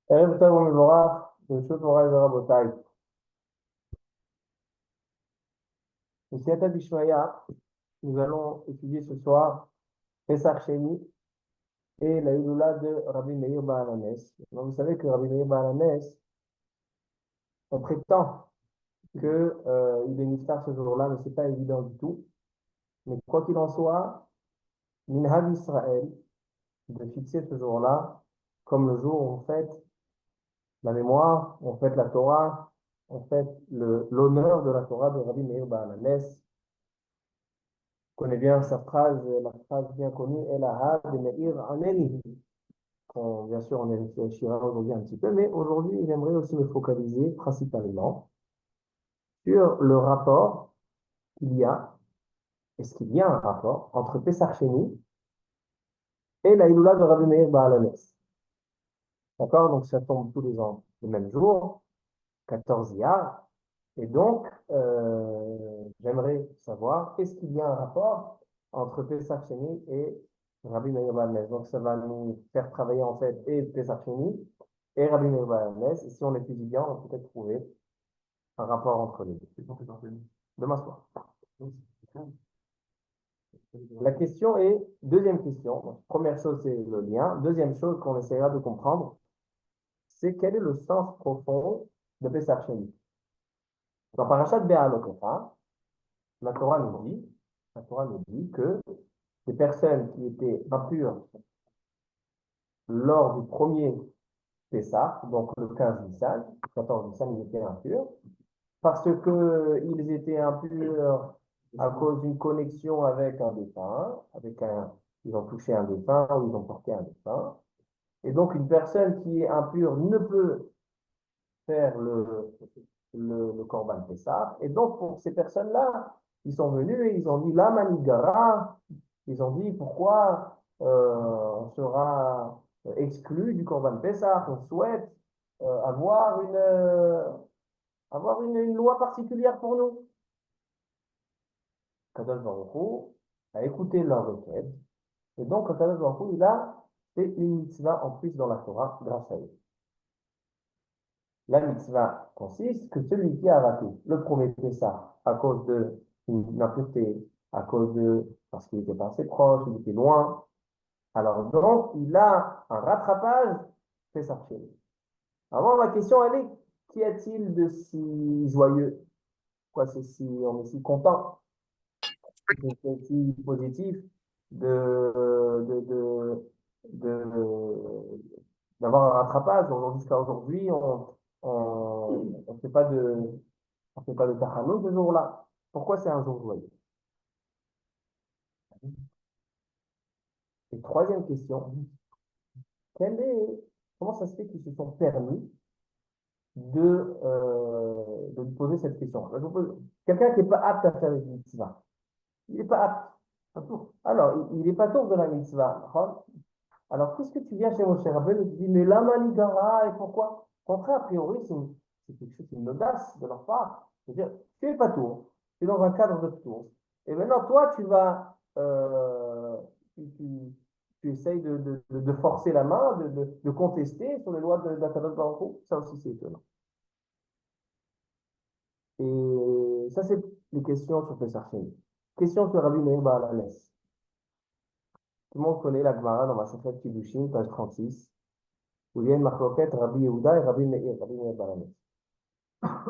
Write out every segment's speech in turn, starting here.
ערב טוב ומבורך, ברשות מוריי ורבותיי. בסייעתא דשמיא, nous allons étudier ce soir Pesach Sheni et la Hilula de Rabbi Meir Baal HaNes. Donc, vous savez que Rabbi Meir Baal HaNes, on prétend qu'il est niftar ce jour-là, mais ce n'est pas évident du tout. Mais quoi qu'il en soit, Minhag Israël, de fixer ce jour-là comme le jour où on fête la mémoire, on fête la Torah, on fête l'honneur de la Torah de Rabbi Meir Baal HaNes. Connaît bien sa phrase, la phrase bien connue, El Ahad de Meir Aneni. Bien sûr, on y réfléchira aujourd'hui un petit peu, mais aujourd'hui, j'aimerais aussi me focaliser principalement sur le rapport qu'il y a, est-ce qu'il y a un rapport entre Pesach Sheni et la Hilula de Rabbi Meir Baal HaNes. D'accord? Donc, ça tombe tous les ans le même jour, 14 Iyar. Et donc, j'aimerais savoir, est-ce qu'il y a un rapport entre Pesach Sheni et Rabbi Meir Baal HaNes? Donc, ça va nous faire travailler en fait et Pesach Sheni et Rabbi Meir Baal HaNes. Et si on étudie bien, on peut peut-être trouver un rapport entre les deux. Demain soir. La question est, deuxième question, donc, première chose c'est le lien, deuxième chose qu'on essaiera de comprendre, c'est quel est le sens profond de Pesach Sheni. Dans Parashat Be'alotecha, la Torah nous dit, la Torah nous dit que les personnes qui étaient impures lors du premier Pessah, donc le 15 Nissan, 14 Nissan, ils étaient impurs, parce qu'ils étaient impurs à cause d'une connexion avec un défunt, ils ont touché un défunt ou ils ont porté un défunt. Et donc, une personne qui est impure ne peut faire le Corban Pessah. Et donc, pour ces personnes-là, ils sont venus et ils ont dit, la manigara, ils ont dit, pourquoi on sera exclu du Corban Pessah, on souhaite avoir une loi particulière pour nous. Kadosh Baruch Hu a écouté leur requête, et donc Kadosh Baruch Hu, il a fait une mitzvah en plus dans la Torah grâce à eux. La mitzvah consiste que celui qui a raté le premier Pessah à cause d'une impureté, parce qu'il était pas assez proche, il était loin, alors donc il a un rattrapage Pessah Sheni. Alors la question elle est, qu'y a-t-il de si joyeux? Quoi, on est si content, c'est si positif de, de, de, d'avoir un rattrapage. Jusqu'à aujourd'hui, on fait pas on fait pas de tachanout ce jour-là. Pourquoi c'est un jour joyeux? Et troisième question, quelle est, comment ça se fait qu'ils se sont permis de me poser cette question? Quelqu'un qui n'est pas apte à faire une mitzvah, il n'est pas apte. Alors, il n'est pas tour de la mitzvah. Alors, qu'est-ce que tu viens chez Moshe Rabbeinu et tu dis, mais la manigara, et pourquoi? Au contraire, a priori, c'est quelque chose, c'est une audace de leur part. C'est-à-dire, tu es pas tour, tu es dans un cadre de tour. Et maintenant, toi, tu essayes de forcer la main, de contester sur les lois de d'Akadosh Baruch Hu. Ça aussi, c'est étonnant. Et ça, c'est les questions sur Pesach Sheni. Question sur Rabbi Meir Baal HaNes. Tout le monde connaît la Gemara dans ma Masechet Kiddushin, page 36. Où il y a une marloquette Rabbi Yehuda et Rabbi Meir Baal HaNes.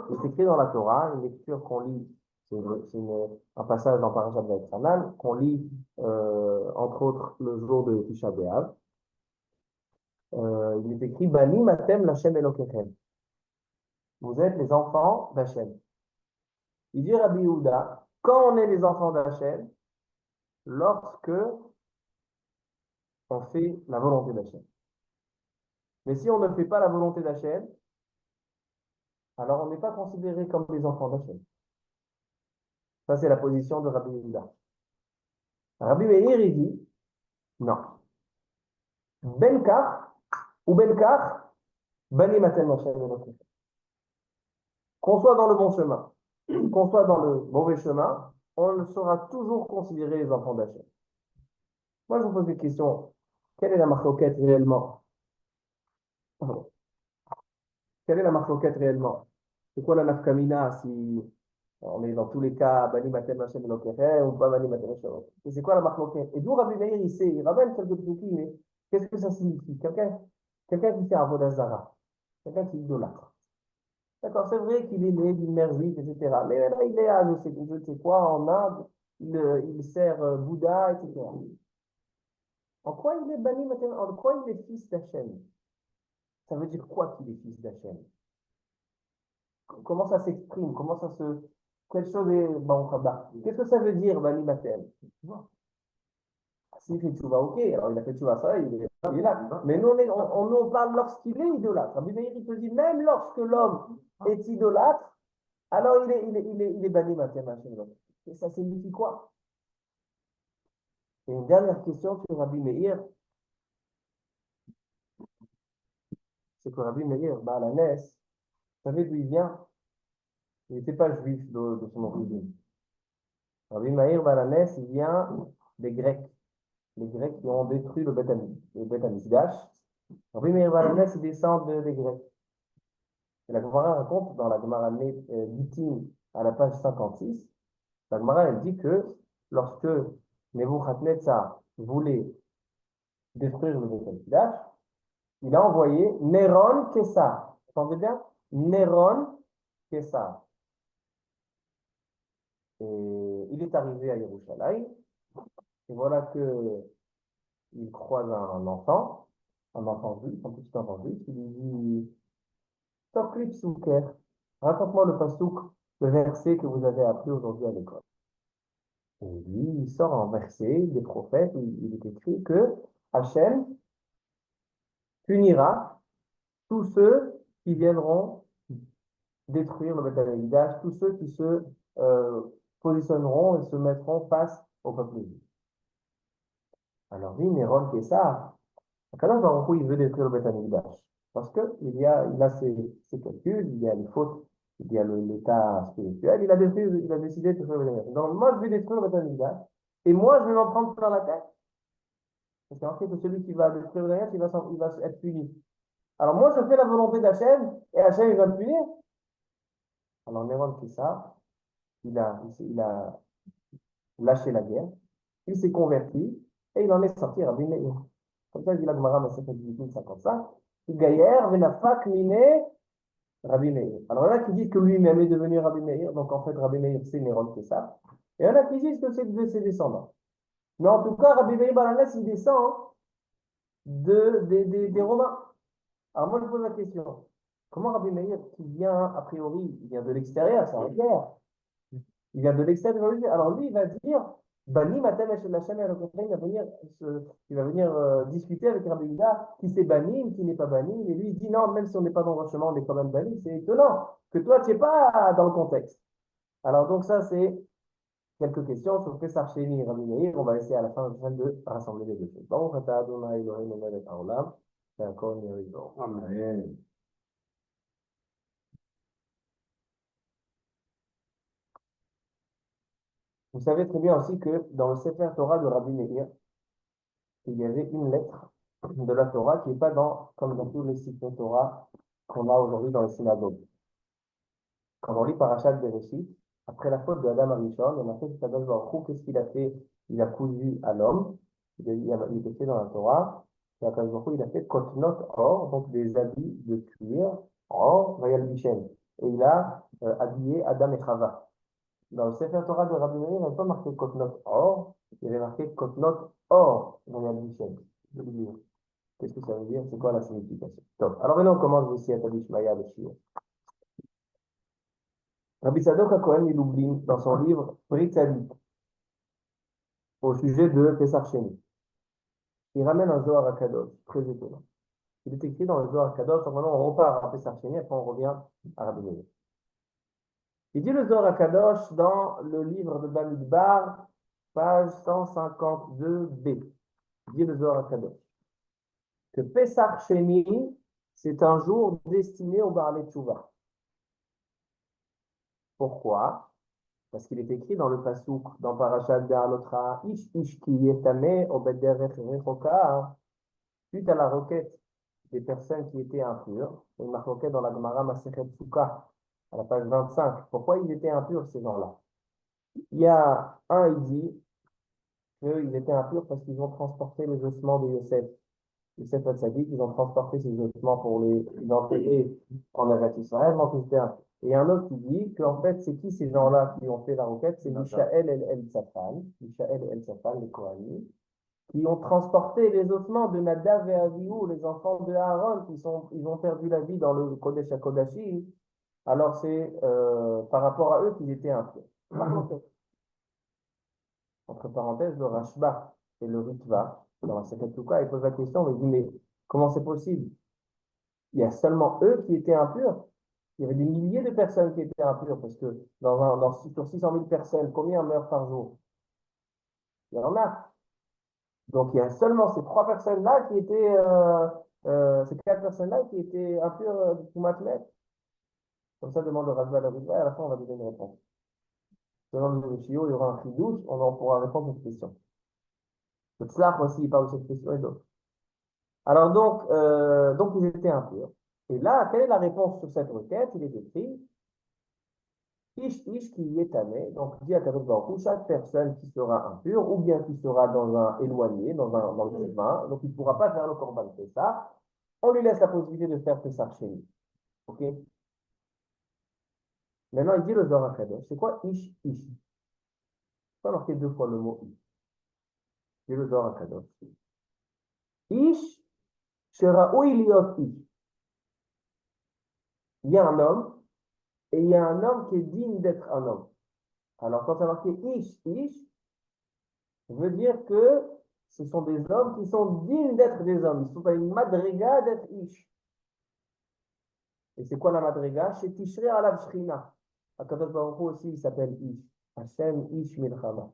C'est écrit dans la Torah, une lecture qu'on lit, un passage dans Parashat Vaïtranan, qu'on lit entre autres le jour de Tisha B'Av. Il est écrit Bani Matem Lachem Elokechem. Vous êtes les enfants d'Hachem. Il dit Rabbi Yehuda, quand on est les enfants d'Hachem, lorsque on fait la volonté d'Hachem. Mais si on ne fait pas la volonté d'Hachem, alors on n'est pas considéré comme les enfants d'Hachem. Ça, c'est la position de Rabbi Yehuda. Rabbi Meir, il dit, non. Benkar ou Benkar, Bani Maten Hashem Elokecha. Qu'on soit dans le bon chemin, qu'on soit dans le mauvais chemin, on sera toujours considéré les enfants d'Hachem. Moi, je vous pose des questions. Quelle est la marloquette réellement? Quelle est la marloquette réellement? C'est quoi la nafkamina si on est dans tous les cas, Bani Matem Hashem Elokechem ou pas Bani Matem Hashem Elokechem? Et c'est quoi la marloquette? Et d'où Rabbi Meir, il sait, il ramène quelques trucs, mais qu'est-ce que ça signifie? Quelqu'un qui fait Avodah Zarah, quelqu'un qui idolâtre. D'accord, c'est vrai qu'il est né d'une mère juive, etc. Mais là, il est à je ne sais quoi, en Inde, il sert Bouddha, etc. En quoi il est Bani Matem, en quoi il est fils d'Hachem? Ça veut dire quoi qu'il est fils d'Hachem? Comment ça s'exprime? Comment ça se... Quelle chose est Baruch Haba? Qu'est-ce que ça veut dire, Bani Matem? Tu vois. S'il fait tchouva, ok. Alors, il a fait tchouva, ça, il est là. Mais nous, on parle lorsqu'il est idolâtre. Rabbi Meir, il te dit, même lorsque l'homme est idolâtre, alors il est Bani Matem, Hachem. Et ça signifie quoi? Et une dernière question sur Rabbi Meir, c'est que Rabbi Meir, bah, à la Ness, vous savez d'où il vient? Il n'était pas juif de son origine. Rabbi Meir, bah, à la Ness, il vient des Grecs. Les Grecs qui ont détruit le Beth Amikdash. Rabbi Meir Balanès, il descend des Grecs. Et la Gemara raconte dans la Gemara Gittin à la page 56, la Gemara elle dit que lorsque Nebuchadnezzar voulait détruire le Beth Amikdash, il a envoyé Néron Kessar. Vous entendez bien? Néron Kessar. Et il est arrivé à Yerushalayim. Et voilà que il croise un enfant juif, un petit enfant juif, il lui dit Tokli Psuker, raconte-moi le pasouk, le verset que vous avez appris aujourd'hui à l'école. Et lui, il sort un verset des prophètes où il est écrit que Hachem punira tous ceux qui viendront détruire le Beth Amikdash, tous ceux qui se euh, positionneront et se mettront face au peuple juif. Alors, dit Néron Kessar, Akadosh Baruch Hu, il veut détruire le Beth Amikdash. Parce qu'il a ses calculs, il y a les fautes, il y a l'état spirituel, il a décidé de détruire le Beth Amikdash. Donc, moi, je vais détruire le Beth Amikdash, et moi, je vais m'en prendre plein la tête. Parce qu'en fait, celui qui va détruire le Beth Amikdash, il va être puni. Alors, moi, je fais la volonté d'Hachem, et Hachem, il va me punir. Alors, Néron qui ça, il a lâché la guerre, il s'est converti, et il en est sorti Rabbi Meir. Comme ça, il dit la Gemara, mais ça fait 1855. Gaïer, Venafak, Miné, Rabbi Meir. Alors, il y en a qui disent que lui-même est devenu Rabbi Meir, donc en fait, Rabbi Meir, c'est Néron qui ça. Et il y en a qui disent que c'est de ses descendants. Mais en tout cas, Rabbi Meir Balanes, il descend des Romains. Alors, moi, je pose la question. Comment Rabbi Meir, qui vient, a priori, il vient de l'extérieur, c'est un guerre, il vient de l'extérieur. Alors lui, il va dire, Bani Matem Hashem il va venir, il va venir discuter avec Rabbi Yehuda qui c'est Bani, qui n'est pas Bani. Et lui, il dit non, même si on n'est pas dans le chemin, on est quand même Bani. C'est étonnant que toi, tu n'es pas dans le contexte. Alors donc ça, c'est quelques questions sur Pessar Sheni et Rabbi Meir. On va essayer à la fin de rassembler les deux choses. Bon, Amen. Vous savez très bien aussi que dans le Sefer Torah de Rabbi Meir, il y avait une lettre de la Torah qui n'est pas comme dans tous les sites de Torah qu'on a aujourd'hui dans les synagogues. Quand on lit Parashat Bereshit, après la faute de Adam Arishon, on a fait Kadosh Baruch Hu, qu'est-ce qu'il a fait? Il a cousu à l'homme, il était fait dans la Torah, et Kadosh Baruch Hu, il a fait Kotnot Or, donc des habits de cuir, Or, Vayal Bishen. Et il a habillé Adam et Chava. Dans le Sefer Torah de Rabbi Meir, il n'y avait pas marqué Kotnot Or, il y avait marqué Kotnot Or, Vayal Bishen. Qu'est-ce que ça veut dire? C'est quoi la signification? Donc, alors maintenant, on commence aussi à Tabishmaya le Shir. Rabbi Sadok HaKohen il oublie dans son livre Brit Tzadik au sujet de Pessar Sheni. Il ramène un Zohar HaKadosh, très étonnant. Il est écrit dans le Zohar HaKadosh, donc maintenant on repart à Pessar Sheni, après on revient à Rabbi Meir. Il dit le Zohar HaKadosh dans le livre de Bamidbar, page 152b. Il dit le Zohar HaKadosh que Pessar Sheni, c'est un jour destiné au Baalei Tshuva. Pourquoi? Parce qu'il est écrit dans le Pasuk, dans Parashat Be'alotra, Ish Ish ki yetame obed derech rechoka, suite à la requête des personnes qui étaient impures. Il marquait dans la Gemara Masechet Souka, à la page 25. Pourquoi ils étaient impurs, ces gens-là? Il y a un, il dit qu'ils étaient impurs parce qu'ils ont transporté les ossements de Yosef. Yosef Hatzadik, ils ont transporté ces ossements pour les enterrer en Eretz Israël, donc ils étaient impurs. Et un autre qui dit qu'en fait, c'est qui ces gens-là qui ont fait la requête? C'est Mishaël et El-Safan, Mishaël et El-Safan, les Kohanim, qui ont transporté les ossements de Nadav et Avihu, les enfants de Aaron, ils ont perdu la vie dans le Kodesh HaKodashim. Alors c'est par rapport à eux qu'ils étaient impurs. Par contre, entre parenthèses, le Rashba et le Ritva, dans la Sechet Souka, ils posent la question, ils disent, mais comment c'est possible? Il y a seulement eux qui étaient impurs. Il y avait des milliers de personnes qui étaient impures, parce que sur 600 000 personnes, combien meurent par jour? Il y en a. Donc il y a seulement ces trois personnes-là qui étaient, ces quatre personnes-là qui étaient impures du Matmet. Comme ça, demande le Rashba et le Ritva, et à la fin, on va donner une réponse. Selon le Shio, il y aura un chidouche, on en pourra répondre à cette question. Le Tzlach aussi, il parle de cette question et d'autres. Alors donc ils étaient impurs. Et là, quelle est la réponse sur cette requête? Il est écrit Ish qui y est tamé. Donc, dit à Kadosh Baruch Hu, chaque personne qui sera impure, ou bien qui sera dans un éloigné, dans le chemin, donc il ne pourra pas faire le Korban Pessah, on lui laisse la possibilité de faire Pessah chez lui. Ok? Maintenant, il dit le Zohar Kadosh. C'est quoi Ish? Il faut marquer deux fois le mot Ish. Il dit le Zohar Kadosh. Ish Sheraoui liot Ish. Il y a un homme, et il y a un homme qui est digne d'être un homme. Alors, quand on a marqué Ish, veut dire que ce sont des hommes qui sont dignes d'être des hommes. Ils sont à une madriga d'être Ish. Et c'est quoi la madriga? C'est Tishrei alav Shrina. Akadosh Baruch Hu aussi, il s'appelle Ish. Hashem Ish Milchama.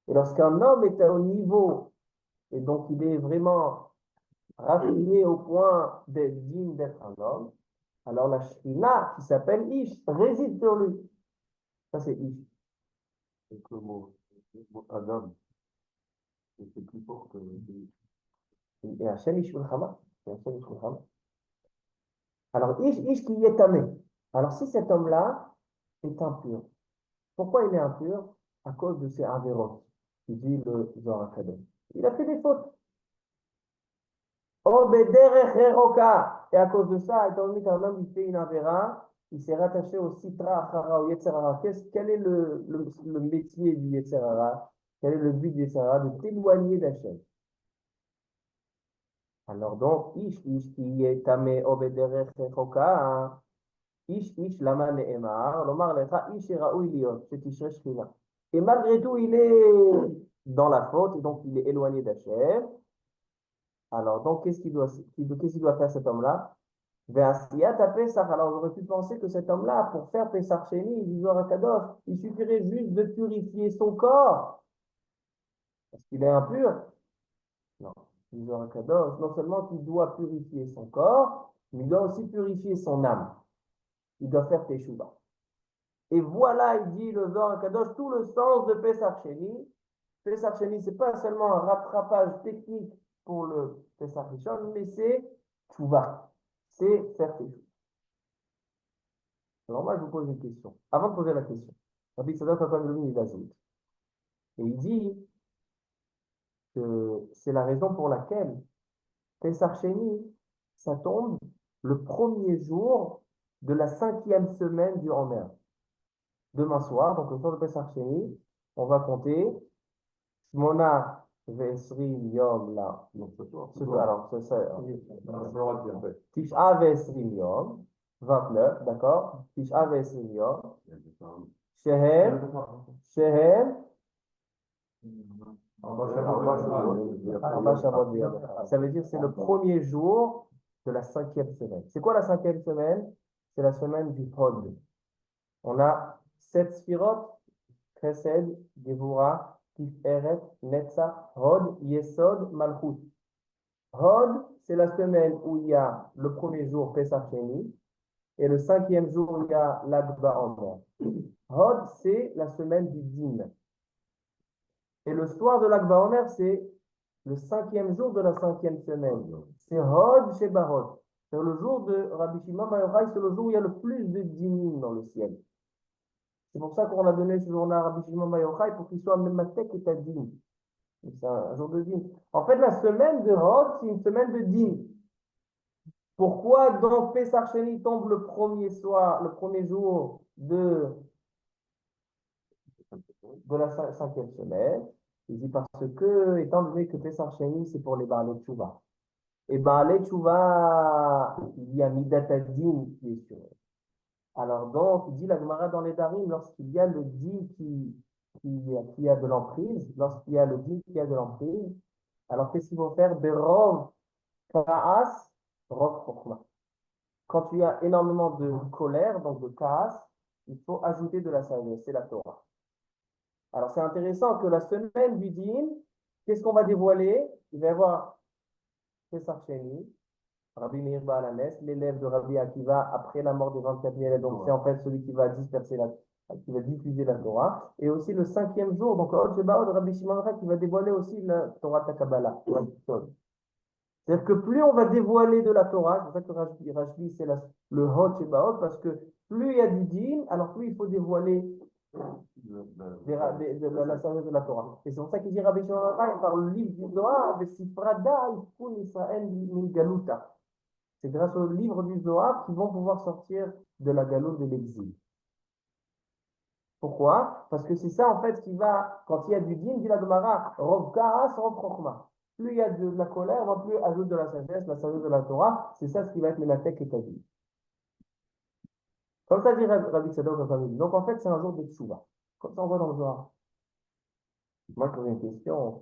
Et lorsqu'un homme est au niveau, et donc il est vraiment raffiné au point d'être digne d'être un homme, alors la Shrina, qui s'appelle Ish, réside sur lui. Ça, c'est Ish. C'est que le mot Adam, c'est plus fort que. Et Hashem Ish Milchama. Hashem Ish Milchama. Alors, Ish qui est tamé. Alors, si cet homme-là est impur, pourquoi il est impur? À cause de ses avérotes, qui dit le Zohar HaKadosh. Il a fait des fautes. Oh, bederech heroka. Et à cause de ça, étant donné qu'un homme il fait une avéra, il s'est rattaché au Sitra Achara, au Yetzerara. Quel est le métier du Yetzerara? Quel est le but du Yetzerara? De t'éloigner d'Hachem. Alors donc, Ish qui est tamé, oh, bederech heroka. Ish lama ne'emar, lomar lecha ish raoui liot, c'est Tishrei Shechina. Et malgré tout, il est dans la faute, et donc il est éloigné d'Hachem. Alors, donc, qu'est-ce qu'il doit faire cet homme-là? Ve'asiyat Pesach. Alors, j'aurais pu penser que cet homme-là, pour faire Pesach Sheni, il Zohar HaKadosh, il suffirait juste de purifier son corps. Parce qu'il est impur. Non. Le Zohar HaKadosh, non seulement qu'il doit purifier son corps, mais il doit aussi purifier son âme. Il doit faire Teshuvah. Et voilà, il dit le Zohar HaKadosh, tout le sens de Pesach Sheni. Pesach Sheni, ce n'est pas seulement un rattrapage technique pour le Pesach Rishon, mais c'est Teshuvah. C'est faire Teshuvah. Alors moi, je vous pose une question. Avant de poser la question, Rabbi Tzadok HaKohen il ajoute. Et il dit que c'est la raison pour laquelle Pesach Sheni, ça tombe le premier jour de la 5e semaine du Homer. Demain soir, donc le soir de Pesach Sheni, on va compter Shmona Vesrim Yom là. Donc ce soir. Alors, c'est ça. Tisha Vesrim Yom, 29, d'accord? Tisha Vesrim Yom. Shehem. Ça veut dire que c'est le premier jour de la 5e semaine. C'est quoi la 5e semaine? C'est la semaine du Hod. On a 7 sphirotes, Chesed, Gevura, Tiferet, Netzach, Hod, Yesod, Malchut. Hod, c'est la semaine où il y a le premier jour Pesach Sheni et le 5e jour il y a Lag BaOmer. Hod, c'est la semaine du Din. Et le soir de Lag BaOmer, c'est le 5e jour de la 5e semaine. C'est Hod Sheba Hod. C'est le jour de Rabbi Shimon Bar Yochai, c'est le jour où il y a le plus de dinim dans le ciel. C'est pour ça qu'on a donné ce jour-là à Rabbi Shimon Bar Yochai pour qu'il soit Mematek et Tadim. C'est un jour de din. En fait, la semaine de Hod, c'est une semaine de din. Pourquoi donc Pessah Sheni tombe le premier soir, le premier jour de la 5e semaine? Il dit parce que, étant donné que Pessah Sheni, c'est pour les Baalei Tshuva. Et Baalei Tshuva, il y a Midat Hadin qui est sur eux. Alors donc, il dit la Gemara dans les Darim, lorsqu'il y a le din qui a de l'emprise, lorsqu'il y a le din qui a de l'emprise, alors qu'est-ce qu'ils vont faire? Berov Kaas, Rov Chokhmah. Quand tu as énormément de colère, donc de Kaas, il faut ajouter de la sagesse, c'est la Torah. Alors c'est intéressant que la semaine du din, qu'est-ce qu'on va dévoiler? Il va y avoir Pessah Sheni, Rabbi Meir Baal HaNes, l'élève de Rabbi Akiva après la mort des 24 000 élèves. Donc c'est en fait celui qui va disperser qui va diffuser la Torah. Et aussi le 5e jour, donc Hod Sheba Hod, Rabbi Shimon Bar Yochai qui va dévoiler aussi la Torah Takabala. C'est-à-dire que plus on va dévoiler de la Torah, c'est pour ça que Rashbi c'est le Hod Sheba Hod, parce que plus il y a du din, alors plus il faut dévoiler la sagesse de la Torah. Et c'est pour ça qu'il dit Rabbi Shimon Bar Yochai par le livre du Zohar, Vesifrada Ifkun Israël min Galuta. C'est grâce au livre du Zohar qu'ils vont pouvoir sortir de la galoute de l'exil. Pourquoi? Parce que c'est ça en fait qui va, quand il y a du din, dit la Gemara, Rov Karas, Rov Chokhmah. Plus il y a de la colère, plus ajoute de la sagesse de la Torah, c'est ça ce qui va être Menatek et Tadim. Comme ça dit Rabbi Tzadok dans sa famille. Donc en fait, c'est un jour de Tshuva. Comme ça on voit dans le Zohar. Moi, je pose une question. A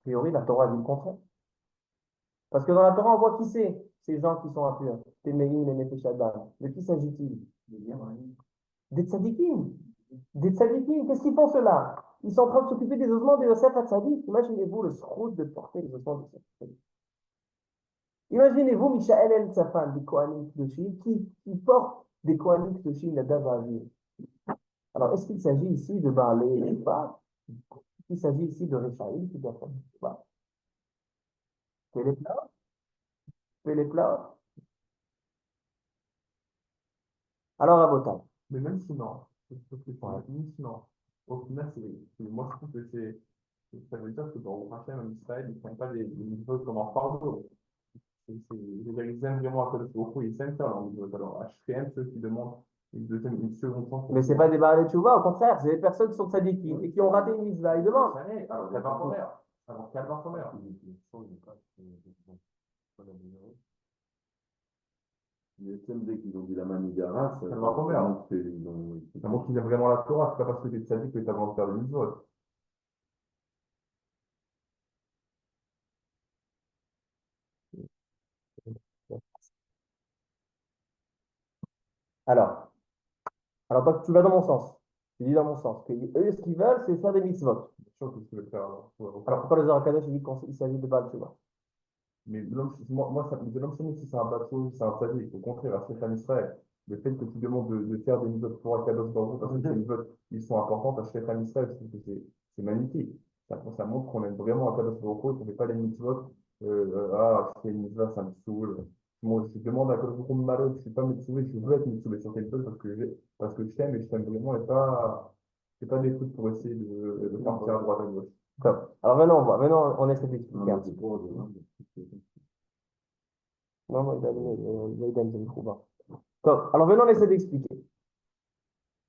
priori, la Torah dit le contraire. Parce que dans la Torah, on voit qui c'est, ces gens qui sont impurs. Téméim et Nefesh Adam. De qui s'agit-il? Des tzadikim. Des tzadikim. Qu'est-ce qu'ils font ceux-là? Ils sont en train de s'occuper des ossements de Yosef Hatzadik. Imaginez-vous le sroud de porter les ossements de Yosef Hatzadik. Imaginez-vous Michael El Tzafan, des Kohanim Kedoshim, qui porte des Kohanim Kedoshim, la Davavir. Alors, est-ce qu'il s'agit ici de Baalei ou pas? Est-ce qu'il s'agit ici de Rechaïm qui doit faire ou pas? Fais les plats? Fais les plats? Alors, à votre Mais même sinon, même sinon, au final, moi je trouve que ça veut dire que dans le prochain en Israël, ils ne prennent pas les niveaux comme en fardeau. Je veux dire, ils aiment vraiment à côté beaucoup, ils aiment faire leur niveau. Alors, HTM, ceux qui demandent une seconde chance. Mais ce n'est pas des Baalei Tshuva, au contraire, c'est des personnes qui sont tzadikim et qui ont raté une mitzvah. Ils demandent. Alors, Calvin Fomer. Alors, Calvin Fomer. Les dès qu'ils ont dit la Manigara, Ça va combien? ils Donc, ils aiment vraiment la Torah, c'est pas parce que tu es sadique que tu as besoin de faire des mitzvot. Alors, toi, tu vas dans mon sens. Tu dis dans mon sens. Que eux, ce qu'ils veulent, c'est faire des mitzvot. C'est sûr que tu veux le faire. Alors, pourquoi les Zohar HaKadosh disent qu'il s'agit de Baal Tshuva? Mais l'homme, l'homme chez nous, si c'est un bateau, c'est un sadique. Au contraire, à Shechem Israël, le fait que tu demandes de faire des mitzvot pour Akadosh Baruch Hu, parce que ces mitzvot, ils sont importants à Shechem Israël, je trouve que c'est magnifique. Ça montre qu'on aime vraiment Akadosh Baruch Hu, qu'on ne fait pas les mitzvot, je fais une mitzvah, ça me saoule. Moi, je demande à Akadosh Baruch Hu de m'arrêter, je ne suis pas mitzvah, je veux être mitzvah sur quelque chose parce que je t'aime et je t'aime vraiment et pas, c'est pas des trucs pour essayer de partir à droite à gauche. Top. Alors maintenant, on voit. Maintenant, on essaie d'expliquer un petit peu. Non, non, il donne une trouve. Top. Alors maintenant, on essaie d'expliquer.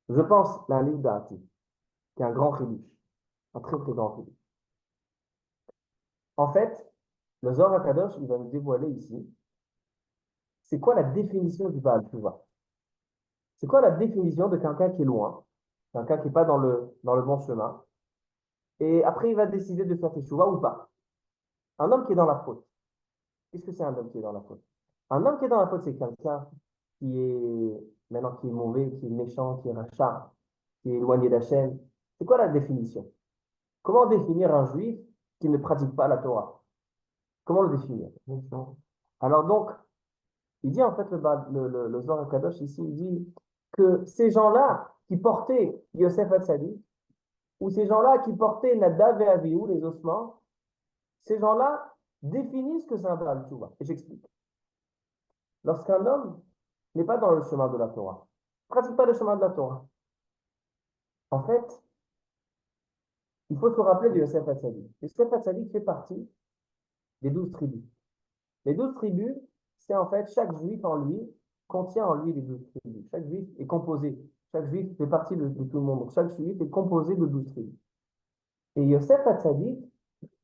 Je pense à un livre d'Arti, qui est un grand chidush, un très très grand chidush. En fait, le Zohar HaKadosh, il va nous dévoiler ici, c'est quoi la définition du Baal Tshuva? C'est quoi la définition de quelqu'un qui est loin, quelqu'un qui n'est pas dans le bon chemin, et après il va décider de faire Teshuvah ou pas? Un homme qui est dans la faute. Qu'est-ce que c'est un homme qui est dans la faute? Un homme qui est dans la faute, c'est quelqu'un qui est maintenant qui est mauvais, qui est méchant, qui est rachat, qui est éloigné d'Hachem. C'est quoi la définition? Comment définir un juif qui ne pratique pas la Torah? Comment le définir? Alors donc, il dit en fait le Zohar HaKadosh ici, il dit que ces gens-là qui portaient Yosef Hatzadik, ou ces gens-là qui portaient Nadav et Avihu, les ossements, ces gens-là définissent ce que c'est un Baal Tchouva. Et j'explique. Lorsqu'un homme n'est pas dans le chemin de la Torah, ne pratique pas le chemin de la Torah, en fait, il faut se rappeler de Yosef Hatzadik. Yosef Hatzadik fait partie des 12 tribus. Les 12 tribus, c'est en fait chaque juif en lui contient en lui les 12 tribus. Chaque juif est composé. Chaque juif fait partie de tout le monde. Donc, chaque juif est composé de 12 tribus. Et Yosef Hatzadik,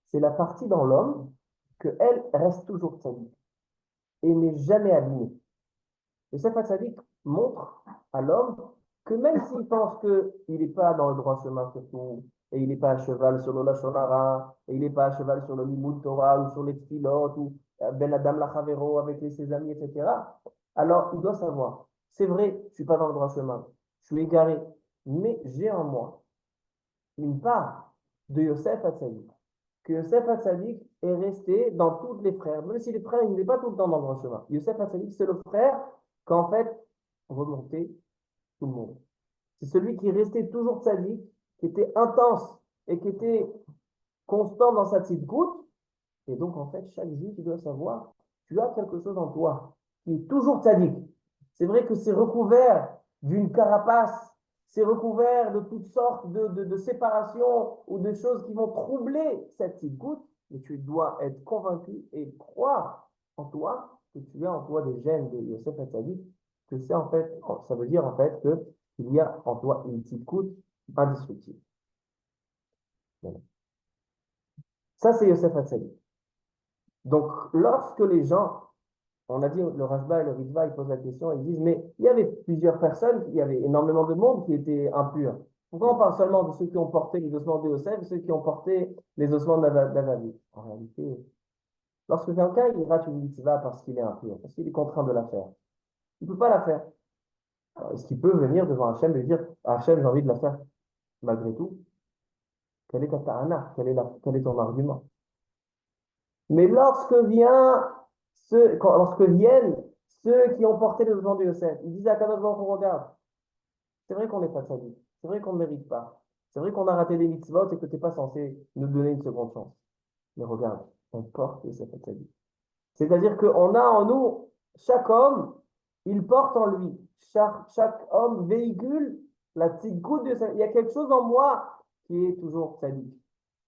c'est la partie dans l'homme que elle reste toujours tzadik et n'est jamais abîmée. Yosef Hatzadik montre à l'homme que même s'il pense qu'il n'est pas dans le droit chemin surtout, et il n'est pas à cheval sur le Lashon Hara, et il n'est pas à cheval sur le Limud Torah ou sur les Tfilot, ou Ben Adam Lachavero avec ses amis, etc., alors il doit savoir, c'est vrai, je ne suis pas dans le droit chemin, je suis égaré, mais j'ai en moi une part de Yosef Hatzadik, que Yosef Hatzadik est resté dans tous les frères, même si les frères, il n'est pas tout le temps dans le droit chemin. Yosef Hatzadik, c'est le frère qu'en fait, remontait tout le monde. C'est celui qui restait toujours tzaddik, qui était intense et qui était constant dans sa petite goutte. Et donc, en fait, chaque juif, tu dois savoir, tu as quelque chose en toi qui est toujours tzaddik. C'est vrai que c'est recouvert d'une carapace, c'est recouvert de toutes sortes de séparations ou de choses qui vont troubler cette petite goutte, mais tu dois être convaincu et croire en toi que tu as en toi des gènes de Yosef Hatzadik, que c'est en fait, ça veut dire en fait que il y a en toi une petite goutte indestructible. Voilà. Ça, c'est Yosef Hatzadik. Donc, lorsque les gens, on a dit, le Rashba et le Ritva, ils posent la question, ils disent, mais il y avait plusieurs personnes, il y avait énormément de monde qui était impur. Pourquoi on parle seulement de ceux qui ont porté les ossements de Yosef et ceux qui ont porté les ossements d'Adavid? En réalité, lorsque quelqu'un il rate une mitzvah parce qu'il est impur, parce qu'il est contraint de la faire, il ne peut pas la faire. Est-ce qu'il peut venir devant Hachem et dire, Hachem, j'ai envie de la faire malgré tout? Quelle est ta ta'ana? Quel est ton argument? Mais lorsque viennent ceux qui ont porté les ossements de Yosef, ils disent à Kadosh Baruch Hu, regarde, c'est vrai qu'on n'est pas sadique, c'est vrai qu'on ne mérite pas, c'est vrai qu'on a raté des mitzvot et que tu n'es pas censé nous donner une seconde chance. Mais regarde, on porte Yosef Hatzadik. C'est-à-dire qu'on a en nous, chaque homme, il porte en lui, chaque homme véhicule la petite goutte de Yosef. Il y a quelque chose en moi qui est toujours sadique.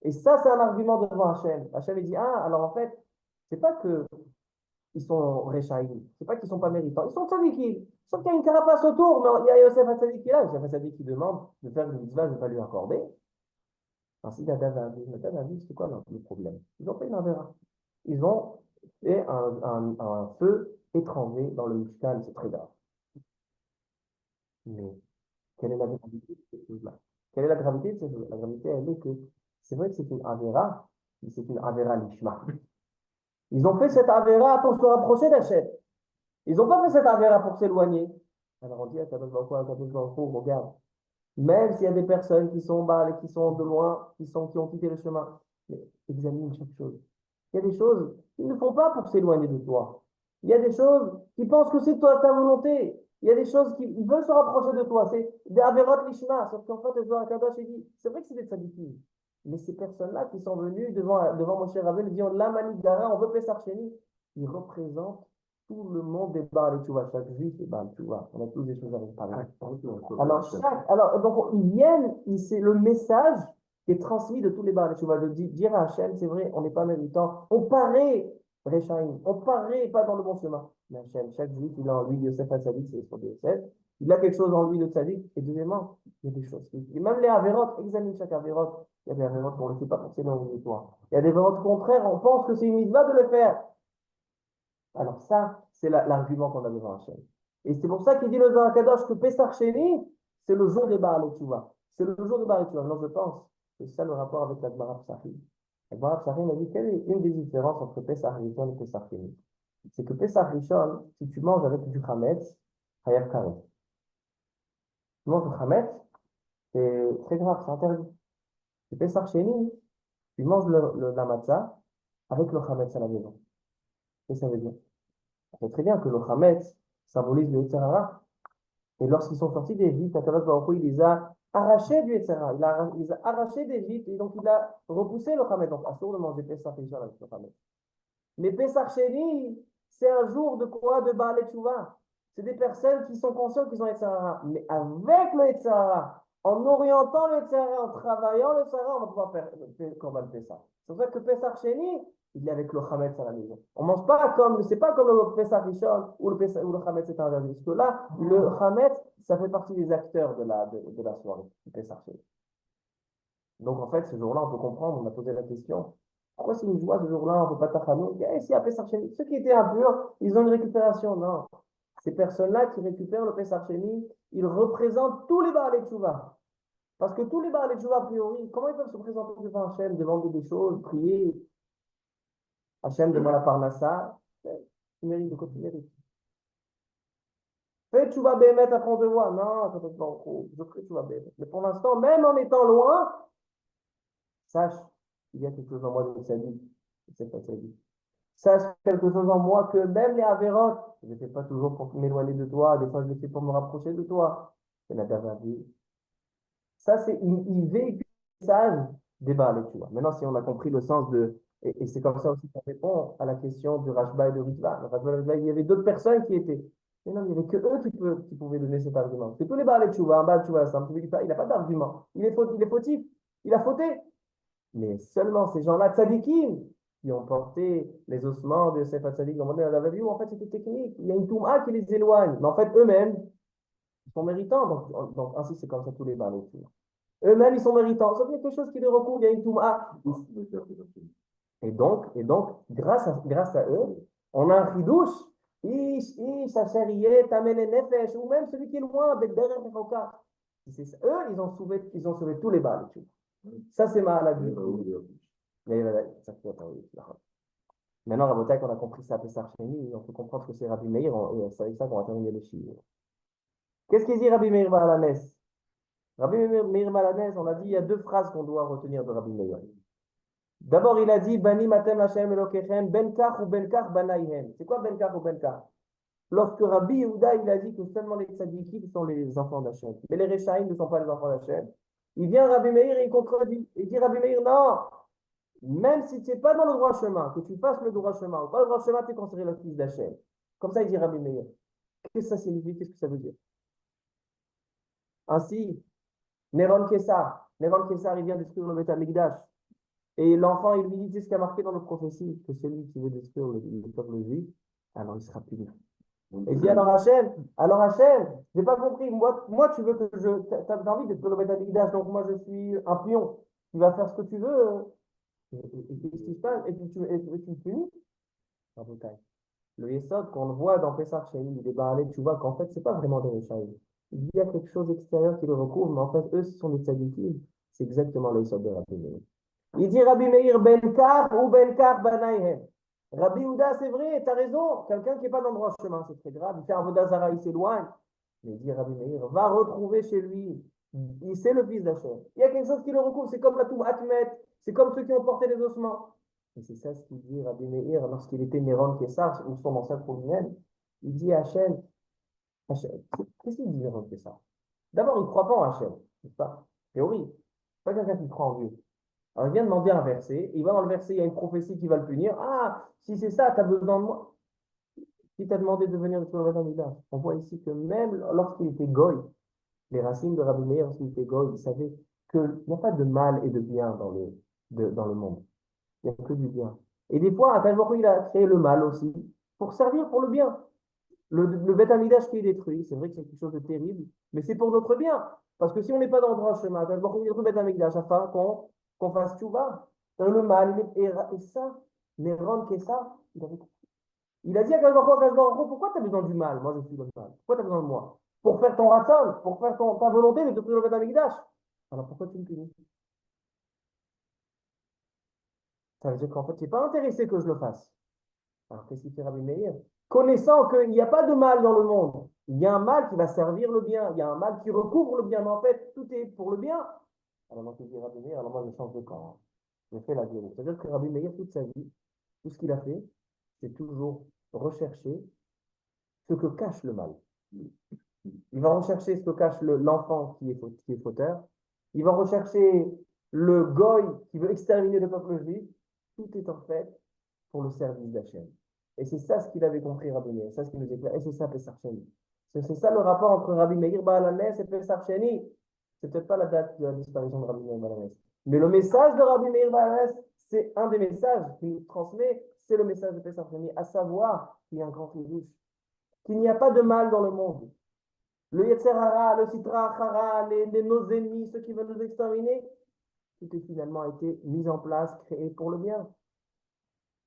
Et ça, c'est un argument devant Hachem. Hachem, il dit, ah, alors en fait, c'est pas que ils sont réchaïm, c'est pas qu'ils sont pas méritants, ils sont tzadikim. Sauf qu'il y a une carapace autour, mais il y a Yosef Hatzadik qui est là. Yosef Hatzadik qui demande de faire une mitzvah, je ne vais pas lui accorder. Ainsi, David, c'est quoi le problème? Ils ont fait une avéra. Ils ont fait un feu étranger dans le Mishkan, c'est très grave. Mais quelle est la gravité de ces choses-là? Quelle est la gravité de ces choses? La gravité, elle est que c'est vrai que c'est une avéra, mais c'est une avéra lishma. Ils ont fait cette avéra pour se rapprocher d'Hachem. Ils n'ont pas fait cette avéra pour s'éloigner. Alors on dit à Kadosh Baruch Hu, regarde, même s'il y a des personnes qui sont bas, qui sont de loin, qui ont quitté le chemin, mais examine chaque chose. Il y a des choses qu'ils ne font pas pour s'éloigner de toi. Il y a des choses qui pensent que c'est toi ta volonté. Il y a des choses qui ils veulent se rapprocher de toi. C'est des avérotes lishma. Sauf qu'en fait, le Zohar Kadosh dit, c'est vrai que c'est des tzadikim. Mais ces personnes-là qui sont venues devant Moshe Rabbeinu, ils disent, la manigara, on veut Pessar Sheni. Ils représentent tout le monde des Baal Teshuvah. Chaque juif est Baal Teshuvah. On a tous des choses à parler. Donc, ils viennent, c'est le message qui est transmis de tous les Baal Teshuvah, de dire à Hachem, c'est vrai, on n'est pas méritant. On paraît Rechaim, on paraît pas dans le bon chemin. Mais Hachem, chaque juif, il a en lui Yosef Hatzadik, c'est l'histoire de Yosef. Il a quelque chose en lui de Tzadik. Et deuxièmement, il y a des choses. Et même les avérotes, examine chaque avérote. Il y a des avérotes qu'on ne le fait pas forcément de toi. Il y a des avérotes contraires, on pense que c'est une mitzvah de le faire. Alors ça, c'est l'argument qu'on a devant Hachem. Et c'est pour ça qu'il dit le Zohar Kadosh que Pessar Sheni, c'est le jour des Baal Teshuvah. C'est le jour des Baal Teshuvah. Alors je pense que c'est ça le rapport avec la Gemara Psachim. La Gemara Psachim a dit quelle est une des différences entre Pessar Rishon et Pessar Sheni. C'est que Pessar Rishon, si tu manges avec du Chametz, Chayav Karet. Tu manges du Chametz, c'est très grave, c'est interdit. Et Pessar Sheni, tu manges la matzah avec le Chametz à la maison. Qu'est-ce que ça veut dire? On sait très bien que le Chametz symbolise le Yetzirah. Et lorsqu'ils sont sortis d'Égypte, Akadosh Baruch Hu, il les a arraché du Yetzirah. Il les a arrachés d'Égypte et donc il a repoussé le Khamet. Donc, assourd de manger Pessah Rishon avec le Khamet. Mais Pessah Sheni, c'est un jour de quoi? De Baal Teshuvah. C'est des personnes qui sont conscientes qu'ils ont Yetzirah. Mais avec le Yetzirah, en orientant le Yetzirah, en travaillant le Yetzirah, on va pouvoir faire Korban Pessah. C'est pour ça que Pessah Sheni, il est avec le Khamet à la maison. On mange pas comme, c'est pas comme le Pessah Rishon ou le Khamet c'est interdit. Parce que là, le Khamet, ça fait partie des acteurs de la soirée, du Pessah Sheni. Donc en fait, ce jour-là, on peut comprendre, on a posé la question, pourquoi c'est une joie ce jour-là, on ne peut pas tachanou? Si à Pessah Sheni, ceux qui étaient impurs, ils ont une récupération. Non. Ces personnes-là qui récupèrent le Pessah Sheni, ils représentent tous les Baalei Teshuvah. Parce que tous les Baalei Teshuvah, a priori, comment ils peuvent se présenter devant Hachem, demander des choses, prier, Hachem demande la parnassa, tu mérites de quoi tu mérites. Fais Teshuvah Bémet, après on te voit. Non, je ferai Teshuvah Bémet. Mais pour l'instant, même en étant loin, sache qu'il y a quelque chose en moi de sadique. C'est pas sadique. Sache quelque chose en moi que même les avérotes, je ne fais pas toujours pour m'éloigner de toi, des fois je le fais pour me rapprocher de toi. C'est la gavardie. Ça, c'est, il véhicule le message des Baalei Teshuvah. Maintenant, si on a compris le sens de, et c'est comme ça aussi qu'on répond à la question du Rashba et de Ritva. Le Rashba et de Ritva, il y avait d'autres personnes qui étaient. Mais non, il n'y avait que eux qui pouvaient donner cet argument. Parce que tous les Baalei Teshuvah, un Baal Teshuvah, il n'a pas d'argument. Il est fautif. Il a fauté. Mais seulement ces gens-là, tzadikim, qui ont porté les ossements de Sefer Tzadik dans le monde de la Vaviou, en fait, c'était technique. Il y a une Touma qui les éloigne. Mais en fait, eux-mêmes, ils sont méritants. Donc ainsi, c'est comme ça tous les balais. Eux-mêmes, ils sont méritants. Sauf quelque chose qui les recouvre, il y a une Touma. Et donc, grâce à eux, on a un chidouche. Ish, Asher Tamene Nefesh, ou même celui qui est loin, Bedder Rechoka. Eux, ils ont sauvé tous les balais. Ça, c'est ma maladie. Maintenant, Rabotai, qu'on a compris ça, Pessah Sheni, on peut comprendre que c'est Rabbi Meir, et c'est avec ça qu'on va terminer le chiffre. Qu'est-ce qu'il dit Rabbi Meir Balanes? Rabbi Meir Balanes, on a dit, il y a deux phrases qu'on doit retenir de Rabbi Meir. D'abord, il a dit, Bani Matem Hashem Elokechem, Benkach ou Benkach Banaihem. C'est quoi Benkach ou Benkach? Lorsque Rabbi Yehuda, il a dit que seulement les tzadikim sont les enfants d'Hachem, mais les Rechaïm ne sont pas les enfants d'Hachem, il vient Rabbi Meir et il contredit. Il dit Rabbi Meir, non, même si tu n'es pas dans le droit chemin, que tu fasses le droit chemin ou pas le droit chemin, tu es considéré le fils d'Hachem. Comme ça, il dit Rabbi Meir. Qu'est-ce que ça signifie? Qu'est-ce que ça veut dire? Ainsi, Néron Kessar, il vient détruire le Beth Amikdash. Et l'enfant, il lui dit ce qui a marqué dans le prophétie, que celui qui veut détruire le peuple juif, alors il sera puni. Et il dit alors Hachem, j'ai pas compris. Moi, tu veux que t'as envie de détruire le Beth Amikdash, donc moi je suis un pion. Tu vas faire ce que tu veux. Et qu'est-ce qui se passe? Et tu me punis? Le Yesod qu'on voit dans Pessah Sheni, il est barré, tu vois qu'en fait, c'est pas vraiment des Réchaïm. Il y a quelque chose d'extérieur qui le recouvre, mais en fait, eux, ce sont des tzadikim. C'est exactement le Yesod de Rabbi Meir. Il dit Rabbi Meir Benkar ou Benkar Banaihem. Rabbi Houda, c'est vrai, tu as raison. Quelqu'un qui n'est pas dans le droit chemin, c'est très grave. Il fait un Vodazara, il s'éloigne. Mais il dit Rabbi Meir, va retrouver chez lui. C'est le fils d'Hachem. Il y a quelque chose qui le recouvre. C'est comme la Toum Akmet. C'est comme ceux qui ont porté les ossements. Et c'est ça ce qu'il dit Rabbi Meir lorsqu'il était Néron Kessar, ou son ancêtre pour lui-même. Il dit à Hachem, qu'est-ce qu'il dit Néron Kessar? D'abord, il ne croit pas en Hachem, n'est-ce pas? Théorie. Pas quelqu'un qui croit en Dieu. Alors, il vient demander un verset, il va dans le verset, il y a une prophétie qui va le punir. Ah, si c'est ça, tu as besoin de moi. Qui t'a demandé de venir sur le Village? On voit ici que même lorsqu'il était goy, les racines de Rabbi Meir, lorsqu'il était goy, il savait qu'il n'y a pas de mal et de bien dans le monde. Il n'y a que du bien. Et des fois, à tel moment, il a créé le mal aussi, pour servir pour le bien. Le Beth Amikdash qui est détruit, c'est vrai que c'est quelque chose de terrible, mais c'est pour notre bien. Parce que si on n'est pas dans le droit chemin, à tel moment, il détruit le Beth Amikdash afin qu'on fasse tchouva. Le mal, et ça, Néron Kessa, il a dit à Gazbarro, pourquoi tu as besoin du mal? Moi, je suis le mal. Pourquoi tu as besoin de moi? Pour faire ton raton, pour faire ta volonté de détruire le Beth Amikdash. Alors pourquoi tu me punis? Ça veut dire qu'en fait, tu n'es pas intéressé que je le fasse. Alors, qu'est-ce qu'il fait Rabbi Meir? Connaissant qu'il n'y a pas de mal dans le monde, il y a un mal qui va servir le bien, il y a un mal qui recouvre le bien, mais en fait, tout est pour le bien. Alors, moi, je dis Rabbi Meir, alors moi, je change de camp. Je fais la guerre. C'est-à-dire que Rabbi Meir, toute sa vie, tout ce qu'il a fait, c'est toujours rechercher ce que cache le mal. Il va rechercher ce que cache l'enfant qui est fauteur. Il va rechercher le goy qui veut exterminer le peuple juif. Tout est en fait pour le service d'Hachem. Et c'est ça ce qu'il avait compris, Rabbi Meir. C'est ça ce qu'il nous éclaire. Et c'est ça, Pessar Sheni. C'est ça le rapport entre Rabbi Meir Baal HaNes et Pessar Sheni. C'est peut-être pas la date de la disparition de Rabbi Meir Baal HaNes. Mais le message de Rabbi Meir Baal HaNes, c'est un des messages qu'il nous transmet. C'est le message de Pessar Sheni, à savoir qu'il y a un grand ridouche, qu'il n'y a pas de mal dans le monde. Le Yetzer Hara, le Sitra Achara, nos ennemis, ceux qui veulent nous exterminer, tout est finalement été mis en place, créé pour le bien.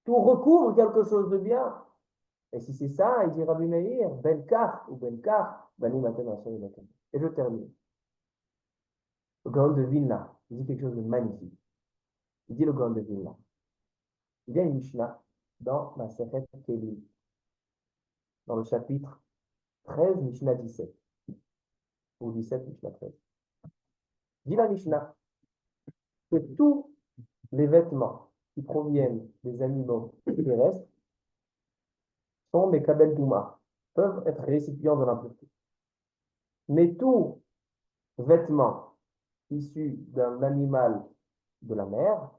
Tout recouvre quelque chose de bien. Et si c'est ça, il dit Rabbi Meir, Ben Kach ou Ben Kach, Bani Maten Hashem Maten. Et je termine. Le Gaon de Vilna, il dit quelque chose de magnifique. Il dit le Gaon de Vilna. Il y a une Mishnah dans la Sefet Kelim, dans le chapitre 13, Mishnah 17, ou 17, Mishnah 13. Dit la Mishnah que tous les vêtements qui proviennent des animaux terrestres sont Mekabel Douma, peuvent être récipients de l'impureté. Mais tout vêtement issu d'un animal de la mer,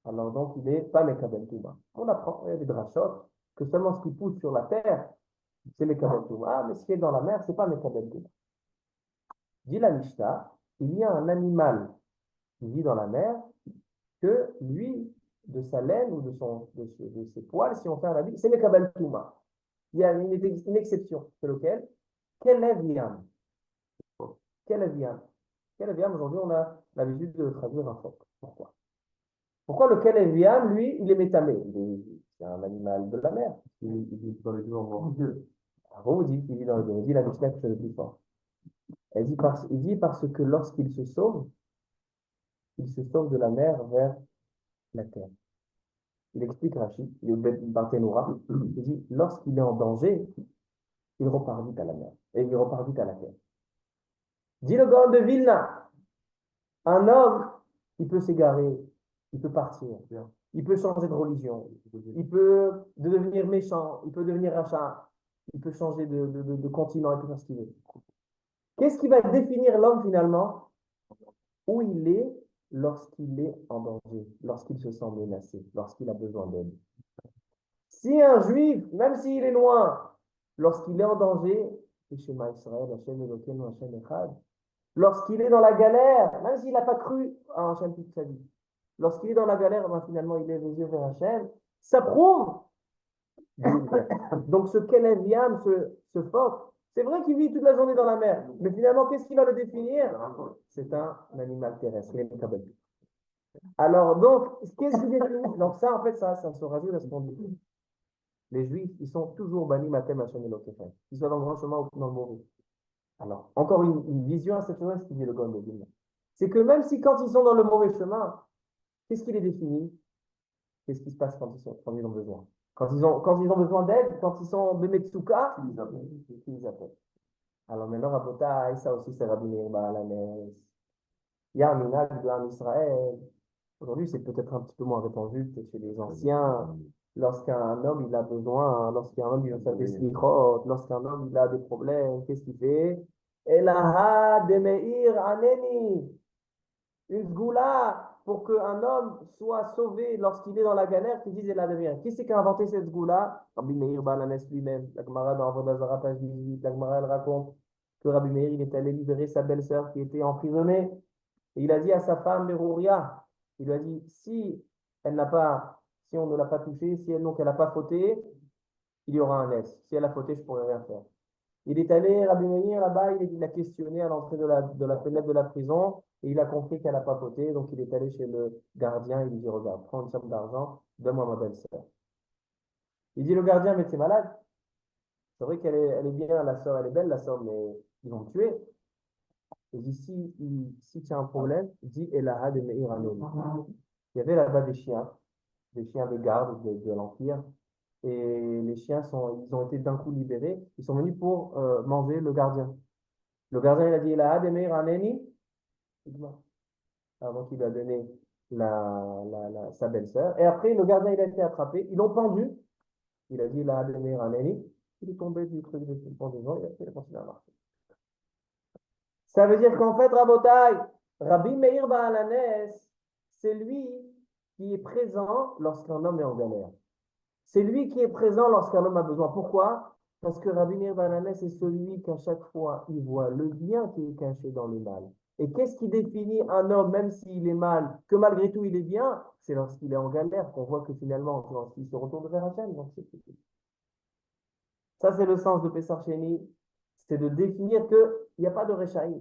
alors donc il n'est pas Mekabel Douma. On apprend, il y a des drachot, que seulement ce qui pousse sur la terre, c'est Mekabel Douma, mais ce qui est dans la mer, ce n'est pas Mekabel Douma. Dit la Mishnah, il y a un animal qui vit dans la mer, que lui, de sa laine ou de ses poils, si on fait un habit, c'est Mekabel Douma. Il y a une exception, c'est lequel? Kelev Yam. Kelev Yam. Kelev Yam, aujourd'hui, on a l'habitude de le traduire en phoque. Pourquoi? Pourquoi le Kelev Yam, lui, il est métamé? C'est un animal de la mer. Il vit dans les deux endroits. Vous dites qu'il vit dans les deux. Il dit la Mishnah que c'est le plus fort. Il dit parce que lorsqu'il se sauve, il se sauve de la mer vers la terre. Il explique Rachid, il est Barthénoura, il dit lorsqu'il est en danger, il repart vite à la mer. Et il repart vite à la terre. Dit le Gaon de Vilna, un homme, il peut s'égarer, il peut partir, il peut changer de religion, il peut devenir méchant, il peut devenir rachat, il peut changer de continent, il peut faire ce qu'il veut. Qu'est-ce qui va définir l'homme finalement? Où il est lorsqu'il est en danger, lorsqu'il se sent menacé, lorsqu'il a besoin d'aide. Si un juif, même s'il est loin, lorsqu'il est en danger, c'est chez Israël, Hachem Elokeinu, Hachem Echad. Lorsqu'il est dans la galère, même s'il n'a pas cru à Hachem toute sa vie, lorsqu'il est dans la galère, ben finalement il lève les yeux vers Hachem, ça prouve. Donc ce Kelev Yam, ce phoque, c'est vrai qu'il vit toute la journée dans la mer, mais finalement qu'est-ce qui va le définir? C'est un animal terrestre, il est Mekabel. Alors donc, qu'est-ce qui définit? Donc ça en fait, ça se rajoute à ce qu'on dit. Les Juifs, ils sont toujours bannis Matem Hachem Elokeinu, qu'ils soient dans le grand chemin ou dans le mauvais. Alors, encore une vision à cette chose, ce qu'il dit le Gaon de Vilna. C'est que même si quand ils sont dans le mauvais chemin, qu'est-ce qui les définit? Qu'est-ce qui se passe quand ils ont besoin? Quand ils ont besoin d'aide, quand ils sont de Metsuka, qui les appellent. Alors maintenant, Rabota, et ça aussi, c'est Rabbi Meir Baal HaNes. Il y a un minhag en Israël. Aujourd'hui, c'est peut-être un petit peu moins répandu que chez les anciens. Lorsqu'un homme, il a besoin, lorsqu'un homme, il veut faire des slichot, lorsqu'un homme, il a des problèmes, qu'est-ce qu'il fait? Elaha de Meir Aneni. Une sgoula pour qu'un homme soit sauvé lorsqu'il est dans la galère, qui disent Elaha de Meir. Qui c'est qui a inventé cette sgoula? Rabbi Meir Baal HaNes lui-même. La Gemara dans Avodah Zarah, page 18, la Gemara, elle raconte que Rabbi Meir, il est allé libérer sa belle-sœur qui était emprisonnée. Et il a dit à sa femme, Berouria, il lui a dit, si on ne l'a pas touchée, si elle n'a pas fauté, il y aura un S. Si elle a fauté, je ne pourrai rien faire. Il est allé, Rabbi Meir, là-bas, il a questionné à l'entrée de la fenêtre de la prison, et il a compris qu'elle n'a pas fauté, donc il est allé chez le gardien, il lui dit, regarde, prends une somme d'argent, donne-moi ma belle-sœur. Il dit, le gardien, mais tu es malade. C'est vrai elle est bien, la sœur, elle est belle, la sœur, mais ils vont me tuer. Il dit, si tu as un problème, dis Elaha de Meir Aneni. Il y avait là-bas des chiens de garde de l'Empire. Et les chiens, ils ont été d'un coup libérés. Ils sont venus pour manger le gardien. Le gardien, il a dit Elaha de Meir Aneni. Avant qu'il a donné sa belle-sœur. Et après, le gardien, il a été attrapé. Ils l'ont pendu. Il a dit Elaha de Meir Aneni. Il est tombé du truc de pendaison, il a continué à marcher. Ça veut dire qu'en fait, Rabotai, Rabbi Meir Baalanes, c'est lui qui est présent lorsqu'un homme est en galère. C'est lui qui est présent lorsqu'un homme a besoin. Pourquoi? Parce que Rabbi Meir Baalanes est celui qu'à chaque fois, il voit le bien qui est caché dans le mal. Et qu'est-ce qui définit un homme, même s'il est mal, que malgré tout il est bien? C'est lorsqu'il est en galère qu'on voit que finalement, lorsqu'il se retourne vers Hachem. Ça, c'est le sens de Pessar Sheni, c'est de définir qu'il n'y a pas de Rechaïm.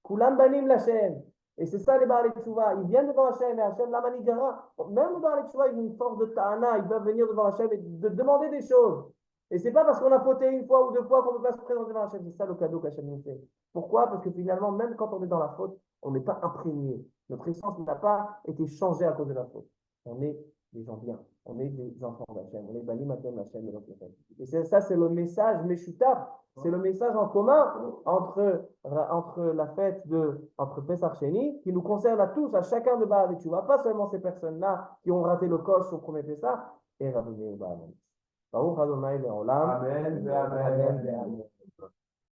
Kulam banim l'Hachem. Et c'est ça les Baal Teshuvah. Ils viennent devant Hachem et Hachem la manigara. Même les Baal Teshuvah, ils ont une force de ta'ana. Ils peuvent venir devant Hachem et de demander des choses. Et c'est pas parce qu'on a fauté une fois ou deux fois qu'on ne peut pas se présenter devant Hachem. C'est ça le cadeau qu'Hachem nous fait. Pourquoi? Parce que finalement, même quand on est dans la faute, on n'est pas imprégné. Notre essence n'a pas été changée à cause de la faute. On est des gens bien. On est des enfants d'Hachem. On est banim Hachem, Hachem et l'autre. Et ça, c'est le message Meshutab. C'est le message en commun entre la fête entre Pessar Sheni, qui nous concerne à tous, à chacun de Baal et Teshuvah, pas seulement ces personnes-là qui ont raté le coche au premier Pessar, et Rabbi Meir Baal. Baruch Adonai Le'olam. Amen, amen, Amen. amen. Amen.